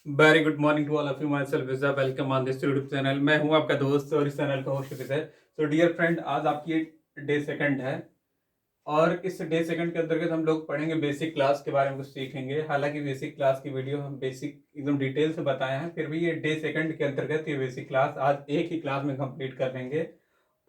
Very good morning to all of you. माई सेल्फ विज़ा, welcome on this YouTube channel. मैं हूं आपका दोस्त और इस चैनल का होस्ट विजय। तो डियर फ्रेंड, आज आपकी डे सेकंड है और इस डे सेकंड के अंतर्गत हम लोग पढ़ेंगे बेसिक क्लास के बारे में, कुछ सीखेंगे। हालांकि बेसिक क्लास की वीडियो हम बेसिक एकदम डिटेल से बताए हैं, फिर भी ये डे सेकंड के अंतर्गत ये बेसिक क्लास आज एक ही क्लास में कंप्लीट कर लेंगे।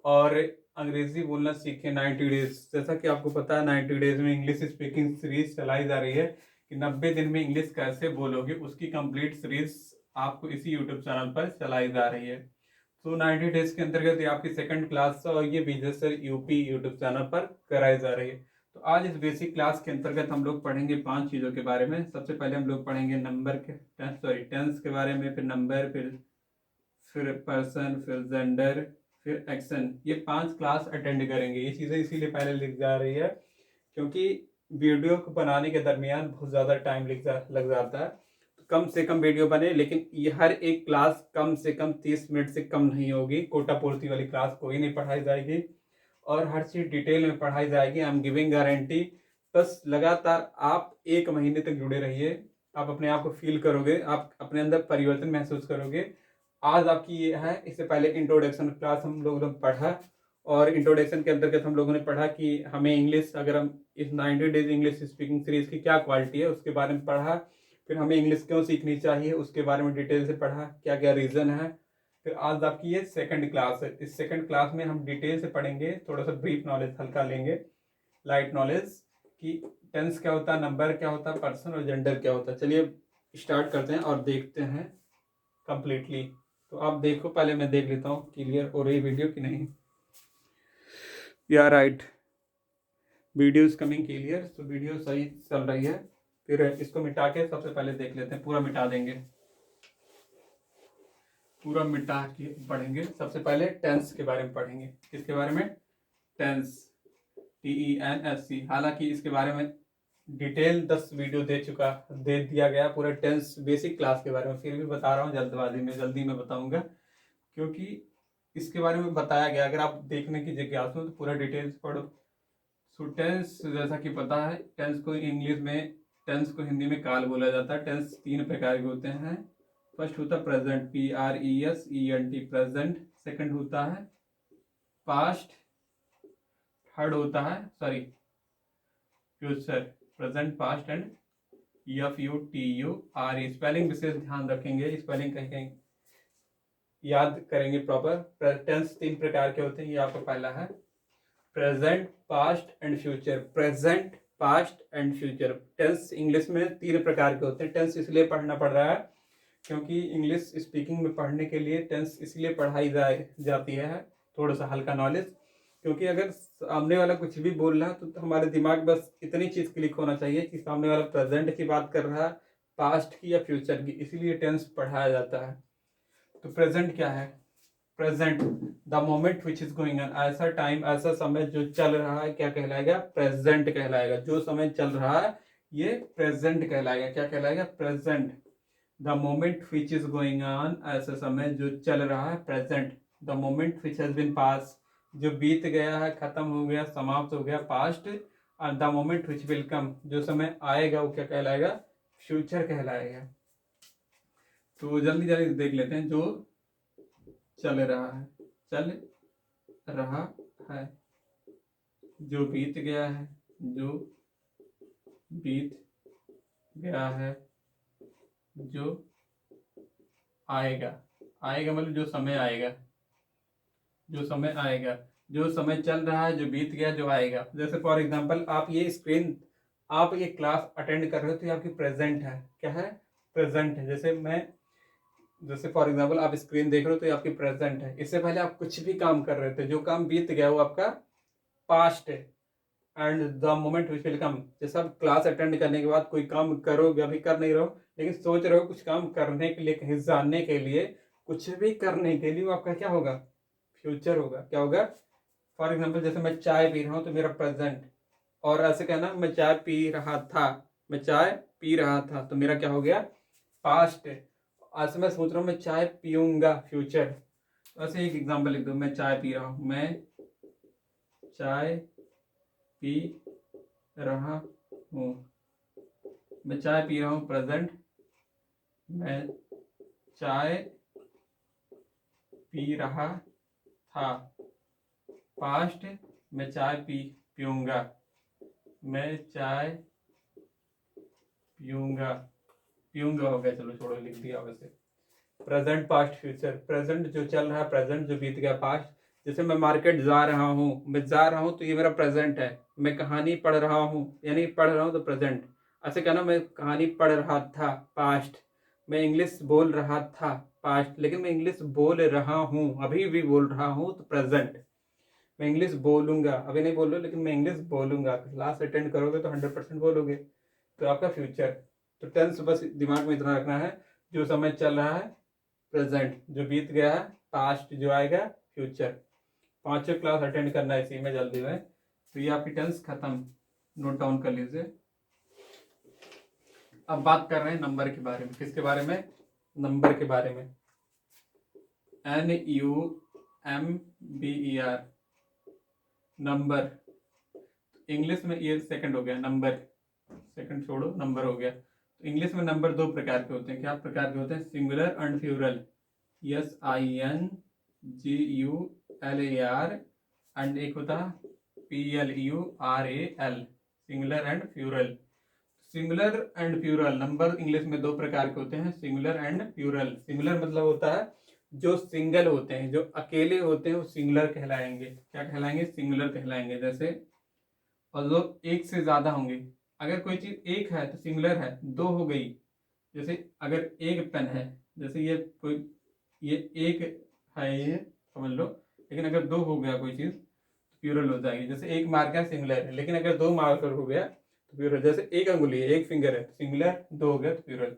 और अंग्रेजी बोलना सीखे 90 डेज। जैसा कि आपको पता है 90 डेज में इंग्लिश स्पीकिंग सीरीज चलाई जा रही है कि 90 दिन में इंग्लिश कैसे बोलोगे, उसकी कंप्लीट सीरीज आपको इसी यूट्यूब चैनल पर चलाई जा रही है। तो 90 डेज के अंतर्गत ये आपकी सेकंड क्लास और ये विजय सर यूपी यूट्यूब चैनल पर कराई जा रही है। तो आज इस बेसिक क्लास के अंतर्गत हम लोग पढ़ेंगे 5 चीज़ों के बारे में। सबसे पहले हम लोग पढ़ेंगे नंबर के टेंस के बारे में, फिर नंबर, फिर पर्सन, फिर जेंडर, फिर एक्शन। ये 5 क्लास अटेंड करेंगे। ये चीज़ें इसीलिए पहले लिख जा रही है क्योंकि वीडियो को बनाने के दरमियान बहुत ज़्यादा टाइम लग जाता है। तो कम से कम वीडियो बने, लेकिन ये हर एक क्लास कम से कम 30 मिनट से कम नहीं होगी। कोटा पूर्ति वाली क्लास कोई नहीं पढ़ाई जाएगी और हर चीज़ डिटेल में पढ़ाई जाएगी। I am giving guarantee. बस लगातार आप 1 महीने तक जुड़े रहिए। आप अपने आप को फील करोगे, आप अपने अंदर परिवर्तन महसूस करोगे। आज आपकी ये है। इससे पहले इंट्रोडक्शन क्लास हम लोगों ने पढ़ा और इंट्रोडक्शन के अंतर्गत हम लोगों ने पढ़ा कि हमें इंग्लिश, अगर हम इस 90 डेज इंग्लिश स्पीकिंग सीरीज की क्या क्वालिटी है उसके बारे में पढ़ा। फिर हमें इंग्लिश क्यों सीखनी चाहिए उसके बारे में डिटेल से पढ़ा, क्या क्या रीज़न है। फिर आज आपकी ये सेकंड क्लास है। इस सेकंड क्लास में हम डिटेल से पढ़ेंगे, थोड़ा सा ब्रीफ नॉलेज हल्का लेंगे, लाइट नॉलेज कि टेंस क्या होता है, नंबर क्या होता है, पर्सन और जेंडर क्या होता है। चलिए स्टार्ट करते हैं और देखते हैं कंप्लीटली। तो आप देखो, पहले मैं देख लेता हूँ क्लियर हो रही वीडियो कि नहीं। या right, video is coming clear. तो वीडियो सही चल रही है। फिर इसको मिटा के सबसे पहले देख लेते हैं, पूरा मिटा देंगे, पूरा मिटा के पढ़ेंगे। सबसे पहले टेंस के बारे में पढ़ेंगे। किसके बारे में? Tense, TENSC। हालांकि इसके बारे में डिटेल 10 वीडियो दे दिया गया पूरा टेंस बेसिक क्लास के बारे में। फिर भी बता रहा हूँ जल्दबाजी में, जल्दी में बताऊंगा क्योंकि इसके बारे में बताया गया। अगर आप देखने की जिज्ञासु हो तो पूरा डिटेल्स पढ़ो। सो टेंस, जैसा कि पता है, टेंस को इंग्लिश में, टेंस को हिंदी में काल बोला जाता है। टेंस 3 प्रकार के होते हैं। फर्स्ट होता है प्रेजेंट, PRESENT, प्रेजेंट। सेकंड होता है पास्ट। थर्ड होता है future. Present, past and FUTURE। Spelling विशेष ध्यान रखेंगे, स्पेलिंग कहीं कहीं याद करेंगे प्रॉपर। टेंस 3 प्रकार के होते हैं। ये आपका पहला है present, past and future. Present, past and future. Tense English में 3 प्रकार के होते हैं। टेंस इसलिए पढ़ना पड़ रहा है क्योंकि इंग्लिश स्पीकिंग में पढ़ने के लिए टेंस इसलिए पढ़ाई जाती है, थोड़ा सा हल्का नॉलेज। क्योंकि अगर सामने वाला कुछ भी बोल रहा है तो हमारे दिमाग बस इतनी चीज़ क्लिक होना चाहिए कि सामने वाला प्रेजेंट की बात कर रहा है, पास्ट की या फ्यूचर की। इसीलिए टेंस पढ़ाया जाता है। तो प्रेजेंट क्या है? Present, the moment which is going on. ऐसा टाइम, ऐसा समय जो चल रहा है, क्या कहलाएगा? प्रेजेंट कहलाएगा। जो समय चल रहा है ये प्रेजेंट कहलाएगा। क्या कहलाएगा? Present. The moment which is going on, ऐसा समय जो चल रहा है, present. The moment which has been pass, जो बीत गया है, खत्म हो गया, समाप्त हो गया, पास्ट। और the moment which will come, जो समय आएगा वो क्या कहलाएगा? फ्यूचर कहलाएगा। तो जल्दी जल्दी देख लेते हैं। जो चल रहा है, चल रहा है। जो बीत गया है, जो बीत गया है। जो आएगा, आएगा मतलब जो समय आएगा, जो समय आएगा। जो समय चल रहा है, जो बीत गया, जो आएगा। जैसे फॉर एग्जांपल आप ये स्क्रीन, आप ये क्लास अटेंड कर रहे हो तो ये आपकी प्रेजेंट है। क्या है? प्रेजेंट है। जैसे फॉर एग्जांपल आप स्क्रीन देख रहे हो तो ये आपकी प्रेजेंट है। इससे पहले आप कुछ भी काम कर रहे थे, जो काम बीत गया वो आपका पास्ट है। And the moment which will come, जैसे आप क्लास अटेंड करने के बाद कोई काम करोगे, अभी कर नहीं रहो लेकिन सोच रहे हो कुछ काम करने के लिए, कहीं जाने के लिए, कुछ भी करने के लिए, वो आपका क्या होगा? फ्यूचर होगा। क्या होगा? फॉर एग्जाम्पल जैसे मैं चाय पी रहा हूँ तो मेरा प्रेजेंट। और ऐसे कहना मैं चाय पी रहा था, मैं चाय पी रहा था, तो मेरा क्या हो गया? पास्ट। ऐसे मैं सोच रहा हूँ मैं चाय पीऊंगा, फ्यूचर। ऐसे एक एग्जाम्पल लिख दो, मैं चाय पी रहा हूँ, मैं चाय पी रहा हूँ। मैं चाय पी रहा हूँ, प्रेजेंट। मैं चाय पी रहा था। पास्ट, मैं चाय पीऊंगा। मैं चाय पीऊंगा। पीऊंगा हो गया, चलो छोड़ो, लिख दिया वैसे। Present, past, future. प्रेजेंट जो चल रहा है, प्रेजेंट जो बीत गया। पास्ट, जैसे मैं मार्केट जा रहा हूँ, मैं जा रहा हूँ तो ये मेरा प्रेजेंट है। मैं कहानी पढ़ रहा हूँ, यानी पढ़ रहा हूँ तो प्रेजेंट। ऐसे कहना, मैं कहानी पढ़ रहा था, पास्ट। मैं इंग्लिश बोल रहा था, पास्ट। लेकिन मैं इंग्लिश बोल रहा हूँ, अभी भी बोल रहा हूँ, तो प्रेजेंट। मैं इंग्लिश बोलूंगा, अभी नहीं बोल रहा लेकिन मैं इंग्लिश बोलूंगा। क्लास अटेंड करोगे तो 100% बोलोगे। तो आपका फ्यूचर। तो टेंस बस दिमाग में इतना रखना है, जो समय चल रहा है प्रेजेंट, जो बीत गया है पास्ट, जो आएगा फ्यूचर। पांचों क्लास अटेंड करना है इसी में जल्दी में। तो ये आपकी टेंस खत्म, नोट डाउन कर लीजिए। अब बात कर रहे हैं नंबर के बारे में। किसके बारे में? नंबर के बारे में। NUMBER, number. इंग्लिश में ये सेकंड हो गया, नंबर। सेकंड छोड़ो, नंबर हो गया। तो इंग्लिश में नंबर दो प्रकार के होते हैं। क्या प्रकार के होते हैं? Singular and plural. SINGULAR, and एक होता है PLURAL, singular and plural. Singular and plural number English में दो प्रकार के होते हैं, सिंगुलर एंड प्लूरल। सिंगुलर मतलब होता है जो सिंगल होते हैं, जो अकेले होते हैं, वो सिंगुलर कहलाएंगे। क्या कहलाएंगे? सिंगुलर कहलाएंगे। जैसे, और जो एक से ज्यादा होंगे। अगर कोई चीज एक है तो सिंगुलर है, दो हो गई। जैसे अगर एक पेन है, जैसे ये कोई, ये एक है, ये समझ लो। लेकिन अगर दो हो गया कोई चीज तो प्लूरल हो जाएगी। जैसे एक मार्कर सिंगुलर है, लेकिन अगर दो मार्कर हो गया तो प्लूरल। जैसे एक अंगुली है, एक फिंगर है, सिंगुलर, दो हो गया तो प्लूरल।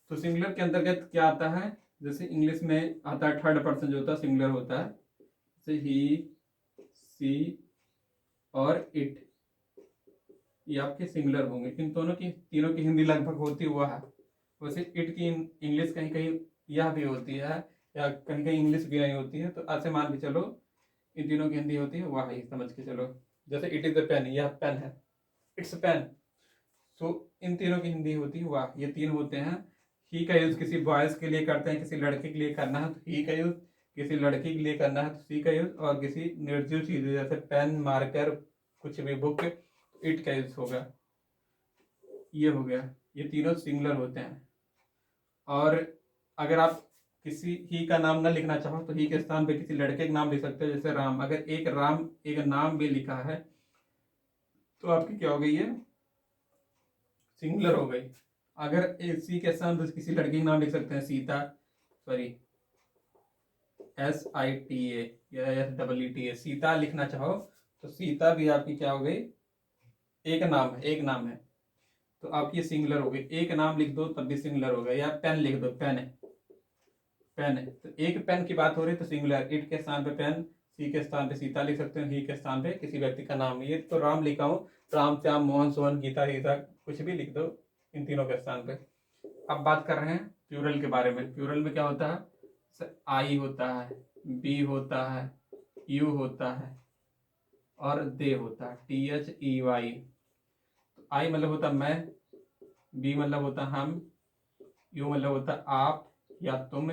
तो सिंगुलर के अंतर्गत क्या आता है? जैसे इंग्लिश में आता है थर्ड पर्सन जो होता है सिंगुलर होता है। जैसे ही, सी और इट, ये आपके सिंगुलर होंगे। इन दोनों की, तीनों की हिंदी लगभग होती हुआ है। वैसे इट की इंग्लिश कहीं कहीं यह भी होती है, या कहीं कहीं इंग्लिश भी नहीं होती है। तो ऐसे मान के चलो इन तीनों की हिंदी होती है वह ही, समझ के चलो। जैसे इट इज अ पेन, यह पेन है, इट्स पेन। सो इन तीनों की हिंदी होती है वाह। ये तीन होते हैं। ही का यूज किसी बॉयज के लिए करते हैं, किसी लड़के के लिए करना है तो ही का यूज, किसी लड़की के लिए करना है तो सी का यूज, और किसी निर्जीव चीज जैसे पेन, मार्कर, कुछ भी, बुक, इट का यूज होगा। ये हो गया, ये तीनों सिंगुलर होते हैं। और अगर आप किसी ही का नाम ना लिखना चाहो तो ही के स्थान पे किसी लड़के का नाम लिख सकते हो। जैसे राम, अगर एक राम, एक नाम भी लिखा है तो आपकी क्या हो गई? ये सिंगुलर हो गई। अगर सी के स्थान पर किसी लड़की का नाम लिख सकते हैं, सीता, सॉरी SITA या SEETA, सीता लिखना चाहो तो सीता भी आपकी क्या हो गई? एक नाम है, एक नाम है, तो आपकी सिंगुलर हो गई। एक नाम लिख दो तब भी सिंगुलर हो गया। या पेन लिख दो, पेन है, पेन है, तो एक पेन की बात हो रही है तो सिंगुलर। इट के स्थान पे पेन, सी के स्थान पे सीता लिख सकते हैं, ही के स्थान पे किसी व्यक्ति का नाम। ये तो राम लिखा हूँ, राम, श्याम, मोहन, सोहन, गीता, गीता, कुछ भी लिख दो इन तीनों के स्थान पे। अब बात कर रहे हैं प्लूरल के बारे में। प्लूरल में क्या होता है? आई होता है, बी होता है, यू होता है, और दे होता है, THEY। तो आई मतलब होता मैं, बी मतलब होता हम, यू मतलब होता आप या तुम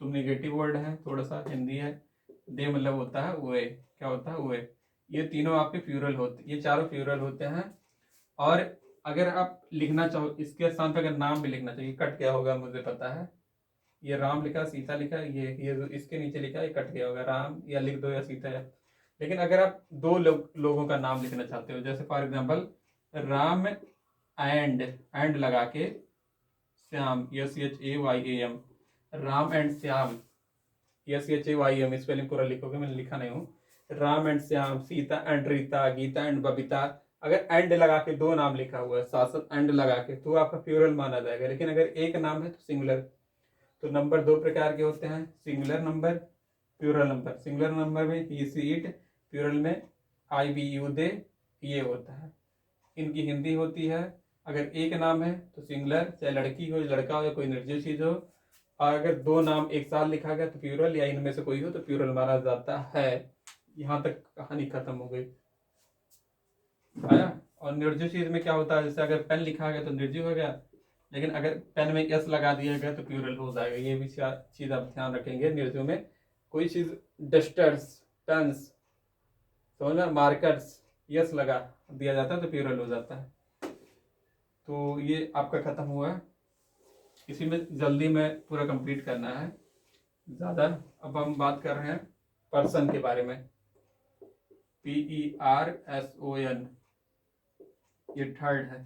नेगेटिव वर्ड है, थोड़ा सा हिंदी है। दे मतलब होता है वे, क्या होता है? वे। ये तीनों आपके प्लूरल होते, ये चारों प्लूरल होते हैं। और अगर आप लिखना चाहो इसके स्थान पर, अगर नाम भी लिखना चाहिए, कट गया होगा मुझे पता है। ये राम लिखा, सीता लिखा, ये जो इसके नीचे लिखा, ये कट गया होगा, राम या लिख दो या सीता या। लेकिन अगर आप दो लोगों का नाम लिखना चाहते हो, जैसे फॉर एग्जाम्पल राम एंड लगा के Shyam, SHAYAM, Ram and Shyam, SHAYAM, spelling पूरा लिखोगे, मैंने लिखा नहीं हूँ। Ram and Shyam, Sita and Rita, Geeta and Babita. अगर एंड लगा के दो नाम लिखा हुआ है, साथ साथ एंड लगा के, तो आपका प्लूरल माना जाएगा। लेकिन अगर एक नाम है तो सिंगुलर। तो नंबर दो प्रकार के होते हैं, singular number, plural number. Singular number में ही, सी, इट, प्लूरल में आई, बी, यू, दे, ये होता है। इनकी हिंदी होती है, अगर एक नाम है तो सिंगुलर, चाहे लड़की हो, लड़का हो, या कोई निर्जीव चीज हो। और अगर दो नाम एक साथ लिखा गया तो प्लूरल, या इनमें से कोई हो तो प्लूरल माना जाता है। यहाँ तक कहानी खत्म हो गई। आया? और निर्जीव चीज में क्या होता है? जैसे अगर पेन लिखा गया तो निर्जीव हो गया, लेकिन अगर पेन में एस लगा दिया गया तो प्लूरल हो जाएगा। ये भी चीज़ आप ध्यान रखेंगे निर्जो में। कोई चीज़ डस्टर्स, पेन्स, समझना, मार्कर्स, यस लगा दिया जाता है तो प्लूरल हो जाता है। तो ये आपका खत्म हुआ। इसी में जल्दी में पूरा कंप्लीट करना है ज़्यादा। अब हम बात कर रहे हैं पर्सन के बारे में। PERSON, ये थर्ड है।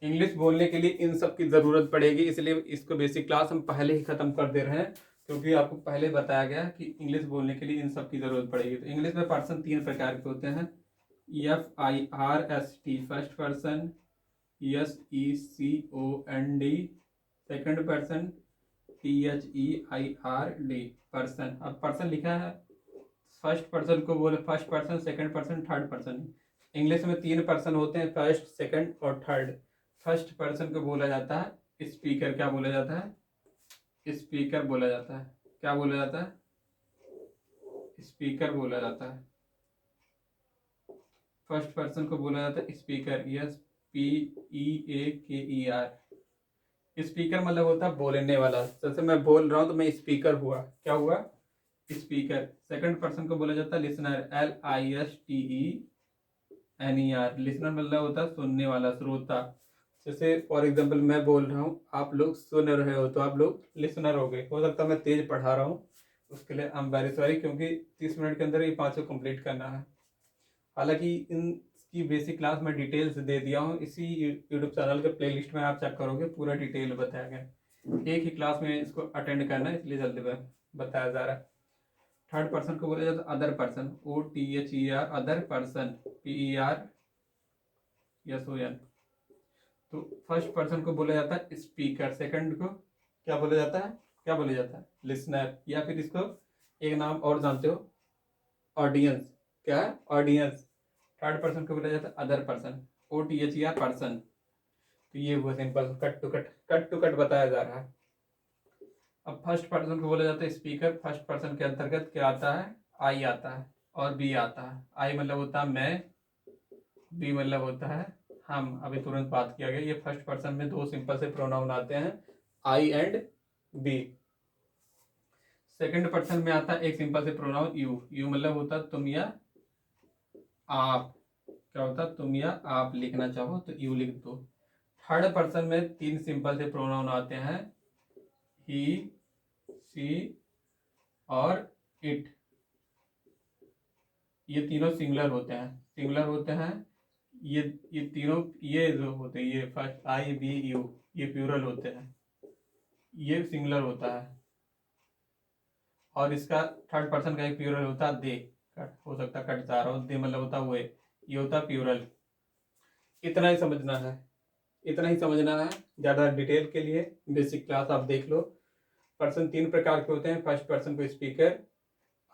इंग्लिश बोलने के लिए इन सब की ज़रूरत पड़ेगी, इसलिए इसको बेसिक क्लास हम पहले ही ख़त्म कर दे रहे हैं, क्योंकि आपको पहले बताया गया कि इंग्लिश बोलने के लिए इन सब की ज़रूरत पड़ेगी। तो इंग्लिश में पर्सन 3 प्रकार के होते हैं। FIRST first person, SECOND second person, THEIRD person. अब पर्सन लिखा है, फर्स्ट पर्सन को बोले first person, second person, third person. English में 3 पर्सन होते हैं, फर्स्ट, सेकंड और थर्ड। फर्स्ट पर्सन को बोला जाता है स्पीकर। क्या बोला जाता है? स्पीकर बोला जाता है। क्या बोला जाता है? स्पीकर बोला जाता है। फर्स्ट पर्सन को बोला जाता है स्पीकर, SPEAKER। स्पीकर मतलब होता है बोलने वाला। जैसे मैं बोल रहा हूँ तो मैं स्पीकर हुआ। क्या हुआ? स्पीकर। सेकंड पर्सन को बोला जाता है लिसनर, LISTENER। लिसनर मतलब होता है सुनने वाला, श्रोता। जैसे फॉर एग्जांपल मैं बोल रहा हूँ, आप लोग सुन रहे हो तो आप लोग लिसनर हो गए। हो सकता है मैं तेज पढ़ा रहा हूँ, उसके लिए आई एम वेरी सॉरी, क्योंकि 30 मिनट के अंदर ये 5 कंप्लीट करना है। हालांकि इनकी बेसिक क्लास में डिटेल्स दे दिया हूँ, इसी यूट्यूब चैनल के प्लेलिस्ट में आप चेक करोगे, पूरा डिटेल बताया गया। एक ही क्लास में इसको अटेंड करना है, इसलिए जल्दी में बताया जा रहा है। थर्ड पर्सन को बोला जाता है other person, OTHER, other person, PERSON। तो फर्स्ट पर्सन को बोला जाता है स्पीकर, सेकंड को क्या बोला जाता है? क्या बोला जाता है? लिसनर, या फिर इसको एक नाम और जानते हो, ऑडियंस। क्या है? ऑडियंस। थर्ड पर्सन को बोला जाता है अदर पर्सन, OTHER पर्सन। तो ये हुआ simple, cut to cut, cut to cut बताया जा रहा है। अब फर्स्ट पर्सन को बोला जाता है स्पीकर। फर्स्ट पर्सन के अंतर्गत क्या आता है? आई आता है और बी आता है। आई मतलब होता है मैं, बी मतलब होता है हम। अभी तुरंत बात किया गया। ये फर्स्ट पर्सन में 2 सिंपल से प्रोनाउन आते हैं, आई एंड बी। सेकंड पर्सन में आता है एक सिंपल से प्रोनाउन यू। यू मतलब होता है तुम या आप। क्या होता है? तुम या आप लिखना चाहो तो यू लिख दो। थर्ड पर्सन में 3 सिंपल से प्रोनाउन आते हैं, ही, सी और इट। ये तीनों सिंगुलर होते हैं, सिंगुलर होते हैं। ये तीनों, ये जो होते हैं, ये फर्स्ट आई बी यू, ये प्लूरल होते हैं, ये सिंगुलर होता है। और इसका थर्ड पर्सन का एक प्लूरल होता है दे। कट हो सकता है कट जा रहा हो, दे मतलब होता है वे, ये होता है प्लूरल। इतना ही समझना है, इतना ही समझना है। ज़्यादा डिटेल के लिए बेसिक क्लास आप देख लो। पर्सन 3 प्रकार के होते हैं। फर्स्ट पर्सन को स्पीकर,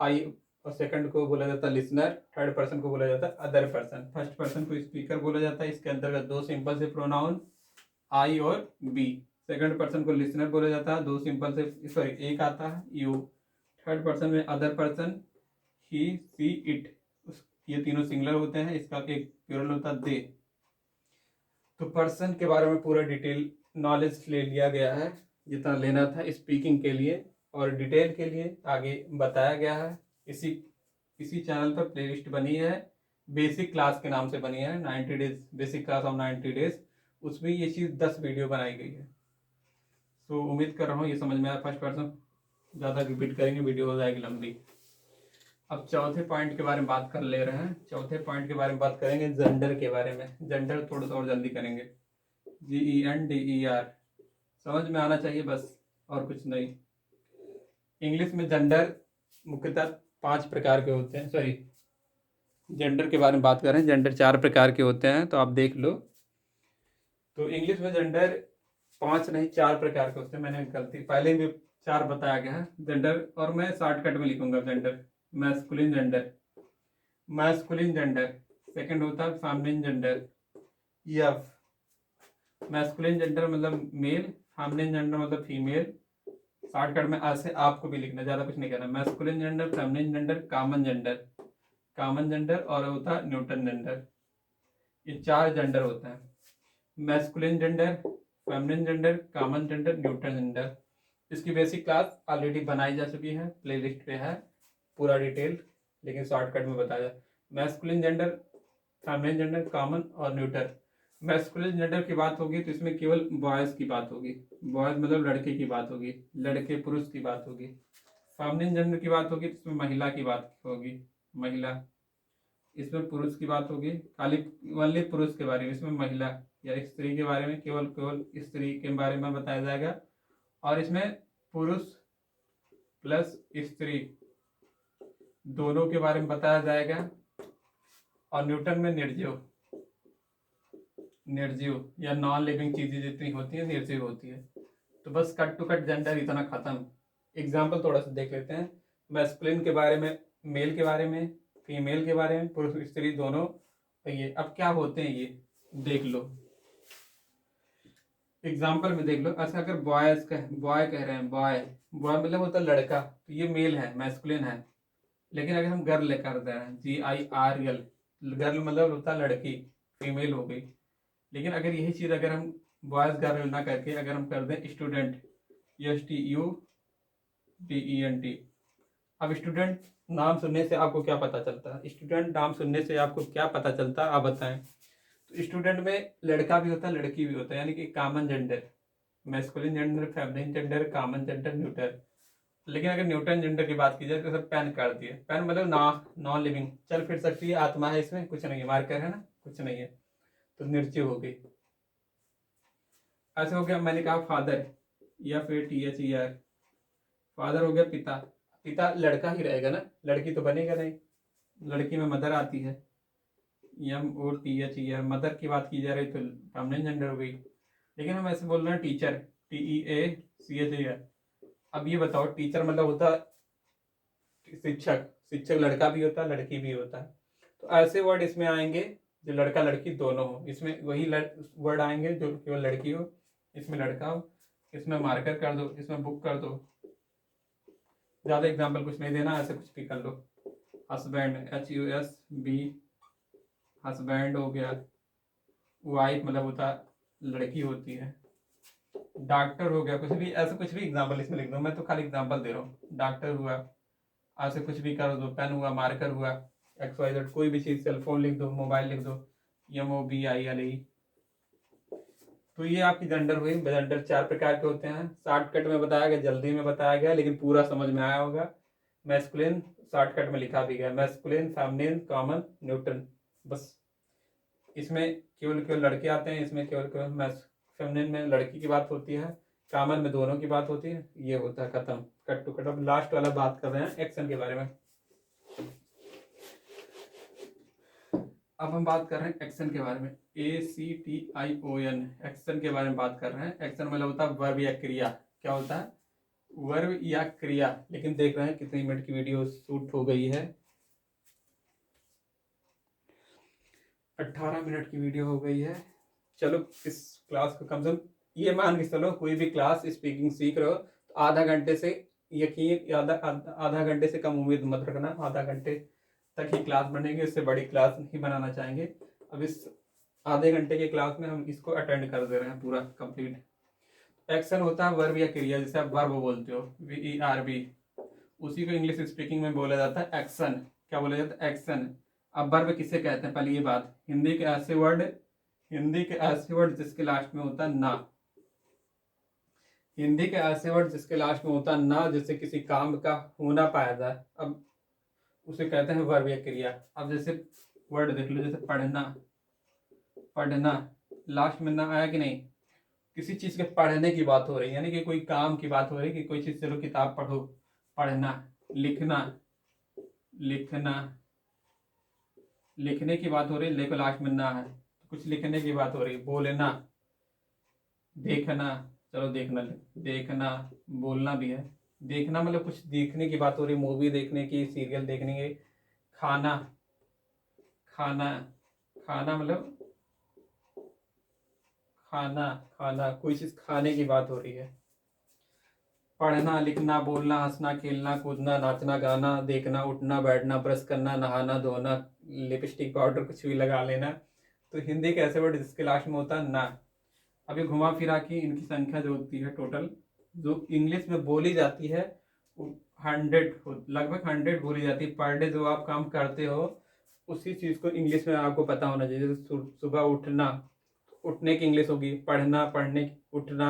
आई, और सेकंड को बोला जाता है लिसनर, थर्ड पर्सन को बोला जाता है अदर पर्सन। फर्स्ट पर्सन को स्पीकर बोला जाता है, इसके अंतर्गत 2 सिंपल से प्रोनाउन, आई और बी। सेकंड पर्सन को लिसनर बोला जाता है, 2 सिंपल से, सॉरी, एक आता है यू। थर्ड पर्सन में other person, he, she, it. ये तीनों सिंगुलर होते हैं, इसका एक प्लूरल होता है दे। तो पर्सन के बारे में पूरा डिटेल नॉलेज ले लिया गया है, जितना लेना था स्पीकिंग के लिए, और डिटेल के लिए आगे बताया गया है। इसी चैनल पर प्लेलिस्ट बनी है, बेसिक क्लास के नाम से बनी है, 90 days basic class of 90 days. उसमें ये चीज़ 10 वीडियो बनाई गई है। तो उम्मीद कर रहा हूँ ये समझ में आया। फर्स्ट पर्सन ज़्यादा रिपीट करेंगे, वीडियो हो जाएगी लंबी। अब चौथे पॉइंट के बारे में बात कर ले रहे हैं। चौथे पॉइंट के बारे में बात करेंगे जेंडर के बारे में। जेंडर थोड़ा सा और जल्दी करेंगे, GENDER। समझ में आना चाहिए बस, और कुछ नहीं। इंग्लिश में जेंडर मुख्यतः 5 प्रकार के होते हैं। सॉरी, जेंडर के बारे में बात करें, जेंडर 4 प्रकार के होते हैं, तो आप देख लो। तो इंग्लिश में जेंडर 5 नहीं 4 प्रकार के होते हैं। मैंने गलती, पहले भी 4 बताया गया है जेंडर, और मैं शॉर्टकट में लिखूंगा gender. Masculine gender, masculine gender. Second होता है feminine gender, F. Masculine gender मतलब मेल, फेमिनिन जेंडर मतलब फीमेल। शॉर्टकट में ऐसे आपको भी लिखना, ज़्यादा कुछ नहीं करना। Masculine gender, feminine gender, common gender. Common gender और होता है न्यूटन जेंडर। ये 4 जेंडर होते हैं। Masculine gender, feminine gender, common gender, neutral gender. इसकी बेसिक क्लास ऑलरेडी बनाई जा चुकी है, प्लेलिस्ट पे है पूरा डिटेल, लेकिन शॉर्टकट में बताया। Masculine gender, feminine gender, common और न्यूट्रल। मैस्कुलिन जेंडर की बात होगी तो इसमें केवल बॉयज़ की बात होगी, बॉयज़ मतलब लड़के की बात होगी, लड़के पुरुष की बात होगी। फेमिनिन जेंडर की बात होगी तो इसमें महिला की बात होगी, महिला। इसमें पुरुष की बात होगी, खाली ओनली पुरुष के बारे में, इसमें महिला या स्त्री के बारे में केवल केवल स्त्री के बारे में बताया जाएगा। और इसमें पुरुष प्लस स्त्री दोनों के बारे में बताया जाएगा। और न्यूटन में निर्जीव, निर्जीव या नॉन लिविंग चीजें जितनी होती है निर्जीव होती है। तो बस कट टू कट जेंडर इतना खत्म। एग्जाम्पल थोड़ा सा देख लेते हैं। मैस्कुलिन के बारे में, मेल के बारे में, फीमेल के बारे में, पुरुष स्त्री दोनों। ये अब क्या होते हैं ये देख लो, एग्जाम्पल में देख लो। अच्छा अगर बॉय कह रहे हैं, बॉय बॉय मतलब होता है लड़का, तो ये मेल है, मैस्कुलिन है। लेकिन अगर हम गर्ल कर दे रहे हैं, GIRL, गर्ल मतलब होता है लड़की, फीमेल हो गई। लेकिन अगर यही चीज़ अगर हम बॉयज़ गर्ल ना करके अगर हम कर दें स्टूडेंट, STUDENT। अब स्टूडेंट नाम सुनने से आपको क्या पता चलता है? स्टूडेंट नाम सुनने से आपको क्या पता चलता है, आप बताएं। तो स्टूडेंट में लड़का भी होता है लड़की भी होता है, यानी कि common gender, masculine gender, feminine gender, common gender, neutral. लेकिन अगर न्यूटन जेंडर की बात की जाए तो सब पेन कर दिए। पेन मतलब नॉन लिविंग, चल फिर सकती है, आत्मा है, इसमें कुछ नहीं है, मार्कर है ना, कुछ नहीं है, तो निर्जीव हो गई। ऐसे हो गया, मैंने कहा फादर या फिर THER, फादर हो गया पिता। पिता लड़का ही रहेगा ना, लड़की तो बनेगा नहीं, लड़की में मदर आती है, MOTHER। मदर की बात की जा रही तो फेमिनिन जेंडर हो गई। लेकिन हम ऐसे बोल रहे हैं टीचर, TEACHER। अब ये बताओ, टीचर मतलब होता शिक्षक, शिक्षक लड़का भी होता है लड़की भी होता है। तो ऐसे वर्ड इसमें आएंगे जो लड़का लड़की दोनों हो। इसमें वही वर्ड आएंगे जो केवल लड़की हो, इसमें लड़का हो। इसमें मार्कर कर दो, इसमें बुक कर दो। ज़्यादा एग्जाम्पल कुछ नहीं देना, ऐसे कुछ भी कर लो। हस्बैंड, HUSB, हस्बैंड हो गया। वाइफ मतलब होता लड़की होती है। डॉक्टर हो गया, कुछ भी ऐसे कुछ भी एग्जाम्पल इसमें लिख दो, मैं तो खाली एग्जाम्पल दे रहा हूँ। डॉक्टर हुआ, ऐसे कुछ भी कर दो। पेन हुआ, मार्कर हुआ, XYZ कोई भी चीज़, सेलफोन लिख दो, मोबाइल लिख दो, MOBILE। तो ये आपकी जेंडर हुई। जेंडर 4 प्रकार के होते हैं, शॉर्टकट में बताया गया, जल्दी में बताया गया, लेकिन पूरा समझ में आया होगा। मैस्कुलिन शॉर्टकट में लिखा भी गया, मैस्कुलिन, फेमिनिन, कॉमन, न्यूट्रल। बस इसमें केवल केवल लड़के आते हैं, इसमें केवल केवल फेमिनिन में लड़की की बात होती है, कॉमन में दोनों की बात होती है। ये होता है खत्म, कट टू कट। अब लास्ट वाला बात कर रहे हैं एक्शन के बारे में। अब हम बात कर रहे हैं एक्शन के बारे में, ACTION, एक्शन के बारे में बात कर रहे हैं। एक्शन मतलब होता है वर्ब या क्रिया। क्या होता है? वर्ब या क्रिया। लेकिन देख रहे हैं कितनी मिनट की वीडियो शूट हो गई है, 18 मिनट की वीडियो हो गई है। चलो इस क्लास को कम से कम ये मान के चलो, कोई भी क्लास स्पीकिंग सीख रहे हो तो आधा घंटे से, यकीन आधा घंटे से कम उम्मीद मत रखना। आधा घंटे तक ही क्लास बनेगी, इससे बड़ी क्लास नहीं बनाना चाहेंगे। अब इस आधे घंटे के क्लास में हम इसको अटेंड कर दे रहे हैं पूरा कंप्लीट। एक्शन होता है वर्ब या क्रिया, जैसे आप वर्ब बोलते हो, VERB, उसी को इंग्लिश स्पीकिंग में बोला जाता है एक्शन। क्या बोला जाता है? एक्शन। अब वर्ब किसे कहते हैं, पहले ये बात। हिंदी के ऐसे वर्ड जिसके लास्ट में होता है ना, हिंदी के ऐसे वर्ड जिसके लास्ट में होता है ना, जिससे किसी काम का होना पाया जाए, अब उसे कहते हैं वर्ब या क्रिया। अब जैसे वर्ड देख लो, जैसे पढ़ना, पढ़ना लास्ट में ना आया कि नहीं, किसी चीज के पढ़ने की बात हो रही है, यानी कि कोई काम की बात हो रही है कि कोई चीज, चलो किताब पढ़ो, पढ़ना। लिखना, लिखना, लिखने की बात हो रही है, लेकिन लास्ट में ना है, तो कुछ लिखने की बात हो रही है। बोलना, देखना, चलो देखना, देखना बोलना भी है। देखना मतलब कुछ देखने की बात हो रही है, मूवी देखने की, सीरियल देखने की। खाना, खाना, खाना मतलब खाना, खाना कोई चीज खाने की बात हो रही है। पढ़ना, लिखना, बोलना, हंसना, खेलना, कूदना, नाचना, गाना, देखना, उठना, बैठना, ब्रश करना, नहाना, धोना, लिपस्टिक, पाउडर कुछ भी लगा लेना। तो हिंदी के ऐसे वर्ड जिसके लास्ट में होता है ना। अभी घुमा फिरा के इनकी संख्या जो होती है टोटल, जो इंग्लिश में बोली जाती है, 100 लगभग 100 बोली जाती है पर डे। जो आप काम करते हो उसी चीज़ को इंग्लिश में आपको पता होना चाहिए। जैसे सुबह उठना, उठने की इंग्लिश होगी पढ़ना, पढ़ने की उठना,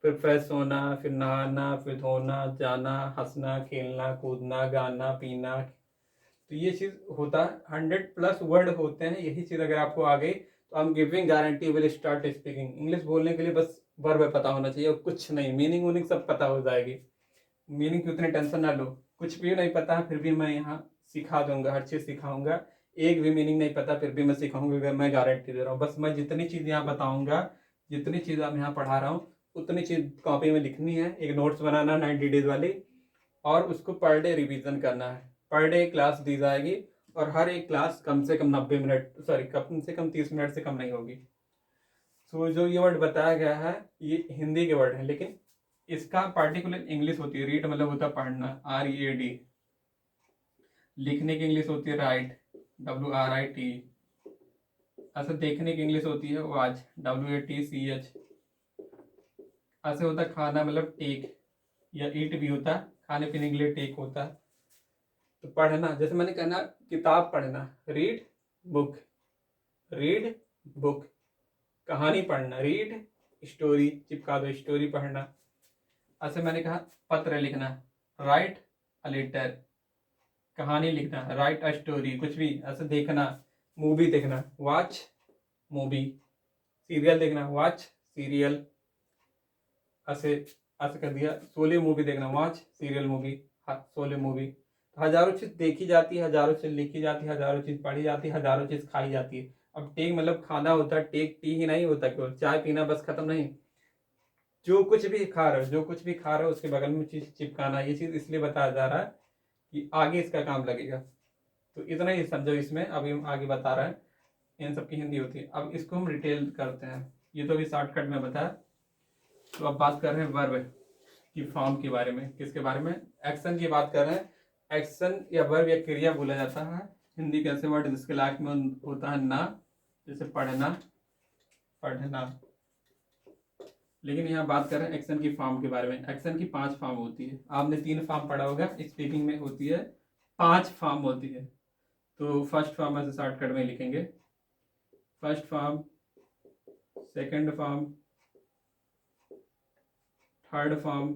फिर फ्रेश होना, फिर नहाना, फिर धोना, जाना, हंसना, खेलना, कूदना, गाना, पीना। तो ये चीज़ होता है, 100+ वर्ड होते हैं। यही चीज़ अगर आपको आ गई तो I am giving guarantee will start speaking. English बोलने के लिए बस वर्ब पता होना चाहिए और कुछ नहीं, मीनिंग वूनिंग सब पता हो जाएगी। मीनिंग की उतनी टेंशन ना लो। कुछ भी नहीं पता फिर भी मैं यहाँ सिखा दूंगा, हर चीज़ सिखाऊंगा। एक भी मीनिंग नहीं पता फिर भी मैं सिखाऊंगा, अगर मैं गारंटी दे रहा हूँ। बस मैं जितनी चीज़ यहाँ बताऊंगा, जितनी चीज़ आप यहाँ पढ़ा रहा हूँ, उतनी चीज़ कॉपी में लिखनी है, एक नोट्स बनाना 90 डेज वाली, और उसको पर डे रिवीजन करना है। पर डे क्लास दी जाएगी और हर एक क्लास कम से कम 90 मिनट, सॉरी कम से कम 30 मिनट से कम नहीं होगी। सो जो ये वर्ड बताया गया है ये हिंदी के वर्ड है, लेकिन इसका पार्टिकुलर इंग्लिश होती है। रीड मतलब होता है पढ़ना, READ। लिखने की इंग्लिश होती है राइट, WRIT। ऐसे देखने की इंग्लिश होती है वॉच, WATCH। ऐसे होता है खाना मतलब टेक, या ईट भी होता है, खाने पीने के लिए टेक होता है। तो पढ़ना, जैसे मैंने कहना किताब पढ़ना, रीड बुक, रीड बुक। कहानी पढ़ना, रीड स्टोरी, चिपका दो स्टोरी पढ़ना। ऐसे मैंने कहा पत्र लिखना, राइट अ लेटर। कहानी लिखना, राइट अ स्टोरी, कुछ भी। ऐसे देखना, मूवी देखना, वॉच मूवी। सीरियल देखना, वॉच सीरियल। ऐसे ऐसे कर दिया। शोले मूवी देखना, watch serial movie, Sholay movie. हजारों चीज देखी जाती है, हजारों चीज लिखी जाती है, हजारों चीज पढ़ी जाती है, हजारों चीज खाई जाती है। अब टेक मतलब खाना होता है, टेक टी ही नहीं होता, केवल चाय पीना बस खत्म नहीं। जो कुछ भी खा रहे हो, जो कुछ भी खा रहे हो उसके बगल में चीज चिपकाना। ये चीज इसलिए बताया जा रहा है कि आगे इसका काम लगेगा। तो इतना ही समझो इसमें, अभी हम आगे बता रहे हैं। इन सब की हिंदी होती है। अब इसको हम डिटेल करते हैं, ये तो अभी शॉर्टकट में बताया। तो अब बात कर रहे हैं वर्ब की फॉर्म के बारे में। किसके बारे में? एक्शन की बात कर रहे हैं। एक्शन या वर्ब या क्रिया बोला जाता है हिंदी के ऐसे वर्ड जिसके लायक में होता है ना, जैसे पढ़ना, पढ़ना। लेकिन यहाँ बात कर रहे हैं एक्शन की फॉर्म के बारे में। एक्शन की 5 फॉर्म होती है। आपने 3 फॉर्म पढ़ा होगा, स्पीकिंग में होती है 5 फॉर्म होती है। तो फर्स्ट फॉर्म ऐसे शॉर्टकट में लिखेंगे। First form, second form, third form,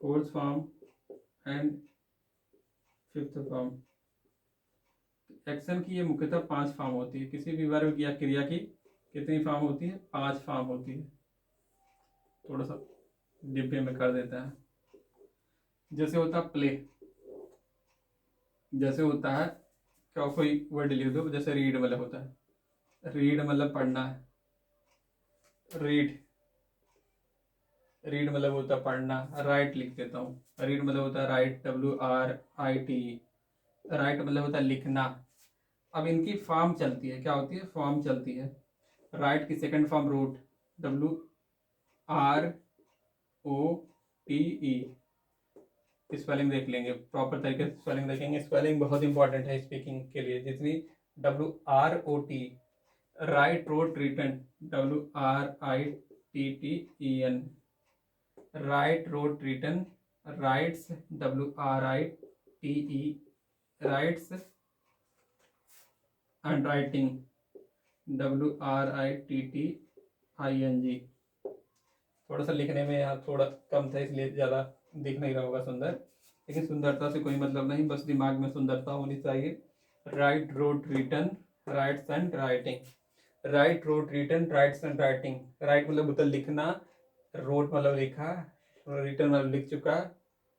fourth form and fifth form. Action की ये मुख्यतः 5 फॉर्म होती है। किसी भी वर्ब या क्रिया की कितनी फॉर्म होती है? 5 फॉर्म होती है। थोड़ा सा डिब्बे में कर देता है। जैसे होता है प्ले, जैसे होता है क्या, कोई वर्ड लिख दो, जैसे रीड मतलब होता है, रीड मतलब पढ़ना है, रीड। रीड मतलब होता है पढ़ना। राइट लिख देता हूँ, रीड मतलब होता है राइट, WRIT। राइट मतलब होता है लिखना। अब इनकी फॉर्म चलती है, क्या होती है? फॉर्म चलती है। राइट की second form wrote, WROTE। Spelling देख लेंगे, प्रॉपर तरीके से स्पेलिंग देखेंगे। स्पेलिंग बहुत इंपॉर्टेंट है स्पीकिंग के लिए। जितनी WROT, write wrote written, WRITTEN। Write wrote written, writes, WRITE। Writes and writing, WRITTING। थोड़ा सा लिखने में यहाँ थोड़ा कम था इसलिए ज़्यादा दिख नहीं रहा होगा सुंदर, लेकिन सुंदरता से कोई मतलब नहीं, बस दिमाग में सुंदरता होनी चाहिए। Write wrote written, writes and writing. Write wrote written, writes and writing. Write मतलब होता लिखना, रोट मतलब लिखा, रिटन मतलब लिख चुका,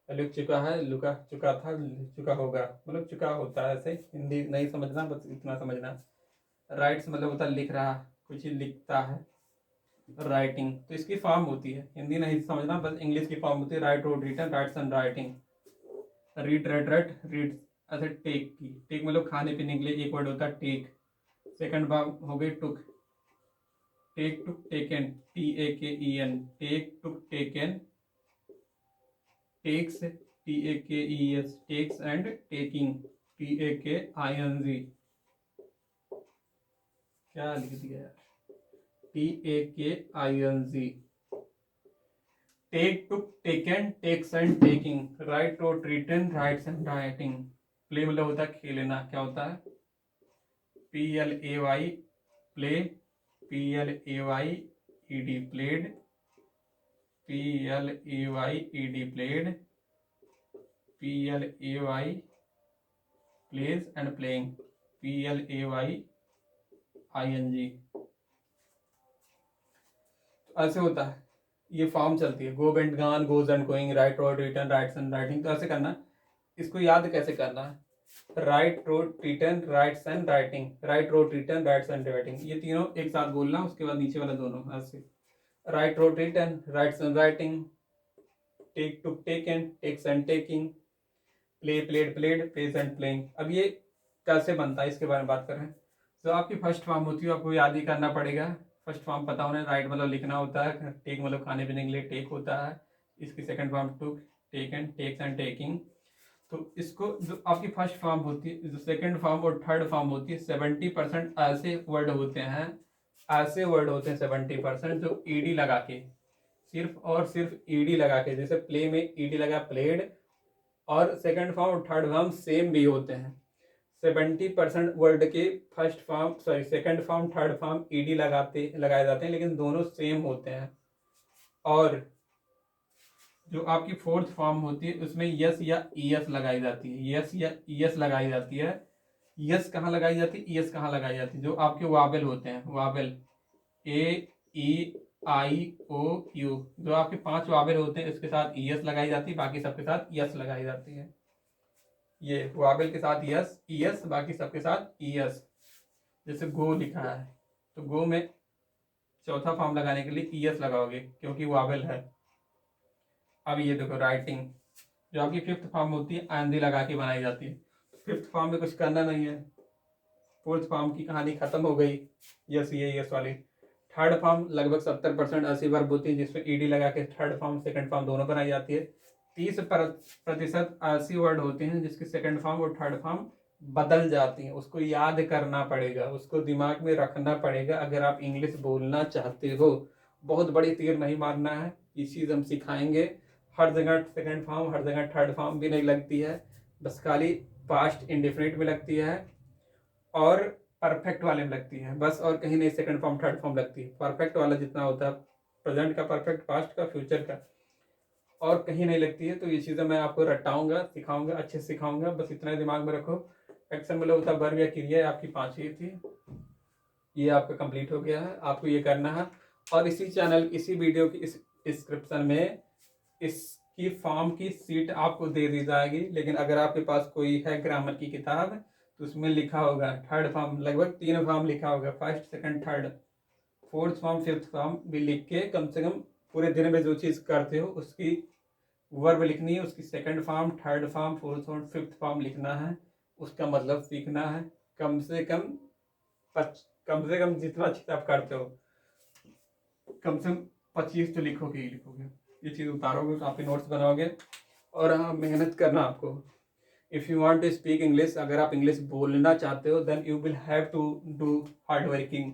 लिख चुका है, लुका चुका था, लिख चुका होगा, मतलब चुका होता है। ऐसे हिंदी नहीं समझना, बस इतना समझना। राइट्स मतलब होता है लिख रहा, कुछ लिखता है। राइटिंग तो इसकी फॉर्म होती है, हिंदी नहीं समझना, बस इंग्लिश की फॉर्म होती है। Write wrote written, writes and writing. Read read read read. ऐसे टेक की, टेक मतलब खाने पीने के लिए एक वर्ड होता है टेक। सेकंड फॉर्म हो गई took, take took taken, TAKEN। Take took taken, takes, TAKES। Takes and taking, TAKING। क्या लिख दिया यार? TAKING। Take, took, taken, takes and taking, write, wrote, written, writes and writing. Play मतलब होता है खेलना, क्या होता है? PLAY play, PLAYED played, PLAYED played, PLAY plays and playing, PLAYING। ऐसे होता है, ये फॉर्म चलती है। Go and gone, goes and going, write, wrote, written, writes and writing. तो ऐसे करना, इसको याद कैसे करना है? Right, wrote, written, writes and writing, right, wrote, written, writes and writing, ये तीनों एक साथ बोलना, उसके बाद नीचे वाला दोनों ऐसे। Write, wrote, written, writes and writing, take, took, taken, takes and taking, play, played, played, plays and playing. अब ये कैसे बनता है इसके बारे में बात कर रहे हैं। तो आपकी फर्स्ट फॉर्म होती है, आपको याद ही करना पड़ेगा। फर्स्ट फॉर्म पता होना, राइट मतलब लिखना होता है, टेक मतलब खाने पीने के लिए टेक होता है। इसकी second form took, taken, takes and taking. तो इसको जो आपकी फर्स्ट फॉर्म होती है, जो सेकंड फॉर्म और थर्ड फॉर्म होती है, 70% ऐसे वर्ड होते हैं, 70% जो ईडी लगा के, सिर्फ और सिर्फ ईडी लगा के, जैसे प्ले में ईडी लगा प्लेड, और सेकंड फॉर्म और थर्ड फॉर्म सेम भी होते हैं। 70% वर्ड के first form sorry second form third form ED लगाए जाते हैं, लेकिन दोनों सेम होते हैं। और जो आपकी फोर्थ फॉर्म होती है उसमें यस या ईएस लगाई जाती है, यस या ईएस लगाई जाती है। यस कहाँ लगाई जाती है, ईएस कहाँ लगाई जाती है? जो आपके वावेल होते हैं, वावेल AEIOU, जो आपके 5 वावेल होते हैं उसके साथ ईएस लगाई जाती है, बाकी सबके साथ यस लगाई जाती है। ये वावेल के साथ यस, ईएस, बाकी सबके साथ ईएस। जैसे गो लिखा है तो गो में चौथा फॉर्म लगाने के लिए ईएस लगाओगे क्योंकि वावेल है। अब ये देखो राइटिंग, जो आपकी फिफ्थ फॉर्म होती है आंधी लगा के बनाई जाती है। फिफ्थ फॉर्म में कुछ करना नहीं है, फोर्थ फॉर्म की कहानी खत्म हो गई, यस ये यस वाली। थर्ड फॉर्म लगभग 70% ऐसी वर्ब होती है जिसमें ईडी लगा के थर्ड फॉर्म सेकंड फॉर्म दोनों बनाई जाती है। 30% ऐसी वर्ड होते हैं जिसकी सेकंड फॉर्म और थर्ड फॉर्म बदल जाती हैं, उसको याद करना पड़ेगा, उसको दिमाग में रखना पड़ेगा अगर आप इंग्लिश बोलना चाहते हो। बहुत बड़ी तीर नहीं मारना है, ये चीज़ हम सिखाएंगे। हर जगह सेकंड फॉर्म, हर जगह थर्ड फॉर्म भी नहीं लगती है, बस खाली पास्ट इंडेफिनिट में लगती है और परफेक्ट वाले में लगती है बस, और कहीं नहीं सेकंड फॉर्म थर्ड फॉर्म लगती है। परफेक्ट वाला जितना होता है प्रेजेंट का परफेक्ट, पास्ट का, फ्यूचर का, और कहीं नहीं लगती है। तो ये चीज़ें मैं आपको रटाऊंगा, सिखाऊंगा, अच्छे से सिखाऊंगा, बस इतना ही दिमाग में रखो। एक्शन मतलब होता है वर्ब या क्रिया, आपकी 5 ही थी, ये आपका कंप्लीट हो गया है, आपको ये करना है। और इसी चैनल, इसी वीडियो की इस डिस्क्रिप्शन में इसकी फॉर्म की सीट आपको दे दी जाएगी। लेकिन अगर आपके पास कोई है ग्रामर की किताब तो उसमें लिखा होगा थर्ड फॉर्म, लगभग 3 फॉर्म लिखा होगा, first second third, fourth form fifth form भी लिख के कम से कम पूरे दिन में जो चीज़ करते हो उसकी वर्ब लिखनी है, उसकी second form, third form, fourth form, fifth form लिखना है, उसका मतलब सीखना है। कम से कम जितना चीज़ आप करते हो कम से कम 25 तो लिखोगे ही लिखोगे। ये चीज़ उतारोगे, काफ़ी नोट्स बनाओगे, और हाँ मेहनत करना आपको। If you want to speak English, अगर आप इंग्लिश बोलना चाहते हो then you will have to do hard working.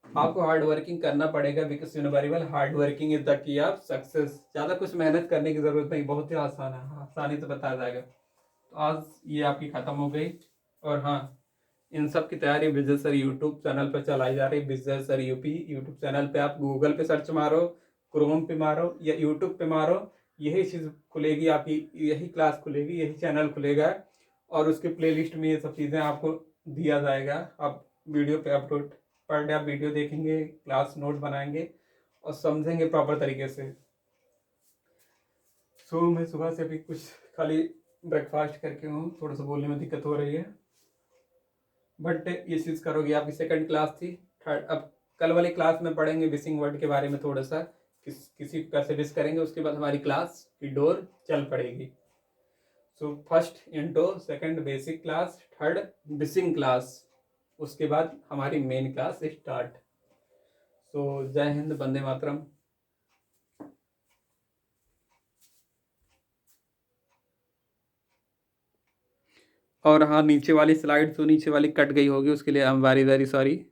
आपको हार्ड वर्किंग करना पड़ेगा, because universal hard working is the key of success. ज़्यादा कुछ मेहनत करने की ज़रूरत नहीं, बहुत ही आसान है, आसानी से बताया जाएगा। तो आज ये आपकी ख़त्म हो गई। और हाँ, इन सब की तैयारी बिजनेस सर यूट्यूब चैनल पर चलाई जा रही, business sir UP YouTube channel पे। आप गूगल पे सर्च मारो, क्रोम पे मारो या यूट्यूब पे मारो, यही चीज़ खुलेगी आपकी, यही क्लास खुलेगी, यही चैनल खुलेगा, और उसके प्लेलिस्ट में ये सब चीज़ें आपको दिया जाएगा। आप वीडियो पे अपलोड, पर डे आप वीडियो देखेंगे, क्लास नोट बनाएंगे और समझेंगे प्रॉपर तरीके से। सो मैं सुबह से अभी कुछ खाली ब्रेकफास्ट करके हूँ, थोड़ा सा बोलने में दिक्कत हो रही है, बट ये चीज़ करोगे। आपकी सेकंड क्लास थी, थर्ड, अब कल वाली क्लास में पढ़ेंगे विशिंग वर्ड के बारे में थोड़ा सा, किसी को कैसे विश करेंगे, उसके बाद हमारी क्लास की डोर चल पड़ेगी। So first intro, second basic class, third wishing class, उसके बाद हमारी मेन क्लास स्टार्ट। सो जय हिंद, वंदे मातरम। और हाँ, नीचे वाली स्लाइड तो नीचे वाली कट गई होगी, उसके लिए I am very very sorry.